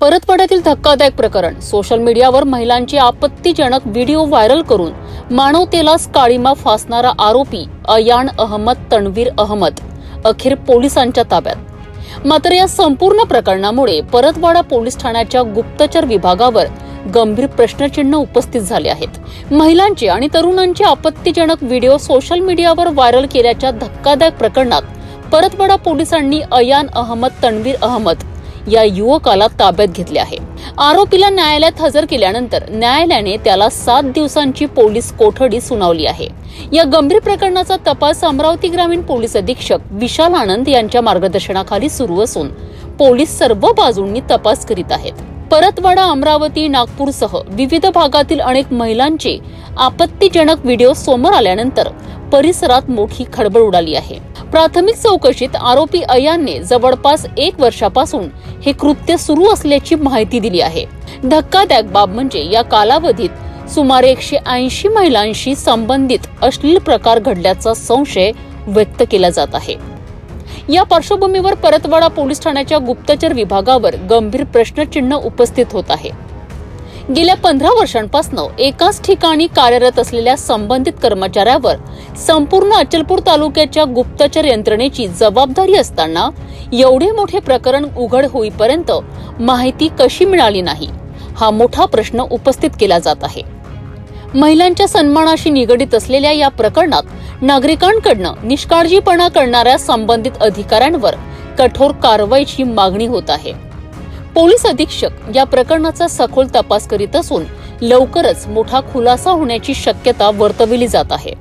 परतवाड्यातील धक्कादायक प्रकरण. सोशल मीडियावर महिलांचे आपत्तीजनक व्हिडिओ व्हायरल करून मानवतेलाच काळीमा फासणारा आरोपी अयान अहमद तन्वीर अहमद अखेर पोलिसांच्या ताब्यात. मात्र या संपूर्ण प्रकरणामुळे परतवाडा पोलीस ठाण्याच्या गुप्तचर विभागावर गंभीर प्रश्नचिन्ह उपस्थित झाले आहेत. महिलांचे आणि तरुणांचे आपत्तीजनक व्हिडिओ सोशल मीडियावर व्हायरल केल्याच्या धक्कादायक प्रकरणात परतवाडा पोलिसांनी अयान अहमद तन्वीर अहमद या युवकाला ताब्यात घेतले आहे. आरोपीला न्यायालयात हजर केल्यानंतर न्यायालयाने त्याला 7 दिवसांची पोलीस कोठडी सुनावली आहे. या गंभीर प्रकरणाचा तपास अमरावती ग्रामीण पोलीस अधीक्षक विशाल आनंद यांच्या मार्गदर्शनाखाली सुरू असून पोलीस सर्व बाजूंनी तपास करीत आहेत. परतवाडा, अमरावती, नागपूरसह विविध भागातील अनेक महिलांचे आपत्तीजनक व्हिडिओ समोर आल्यानंतर परिसरात मोठी खळबळ उडाली आहे. प्राथमिक चौकशीत आरोपी अयानने जवळपास 1 वर्षापासून हे कृत्य सुरू असल्याची माहिती दिली आहे. धक्कादायक बाब म्हणजे या कालावधीत सुमारे 180 महिलांशी संबंधित अश्लील प्रकार घडल्याचा संशय व्यक्त केला जात आहे. या पार्श्वभूमीवर परतवाडा पोलीस ठाण्याच्या गुप्तचर विभागावर गंभीर प्रश्नचिन्ह उपस्थित होत आहे. गेल्या 15 वर्षांपासून एकाच ठिकाणी कार्यरत असलेल्या संबंधित कर्मचाऱ्यावर संपूर्ण अचलपूर तालुक्याच्या गुप्तचर यंत्रणेची जबाबदारी असताना एवढे मोठे प्रकरण उघड होईपर्यंत माहिती कशी मिळाली नाही, हा मोठा प्रश्न उपस्थित केला जात आहे. महिलांच्या सन्मानाशी निगडीत असलेल्या या प्रकरणात नागरिकांकडून निष्काळजीपणा करणाऱ्या संबंधित अधिकाऱ्यांवर कठोर कारवाईची मागणी होत आहे. पोलीस अधीक्षक या प्रकरणाचा सखोल तपास करीत असून लवकरच मोठा खुलासा होण्याची शक्यता वर्तविली जात आहे.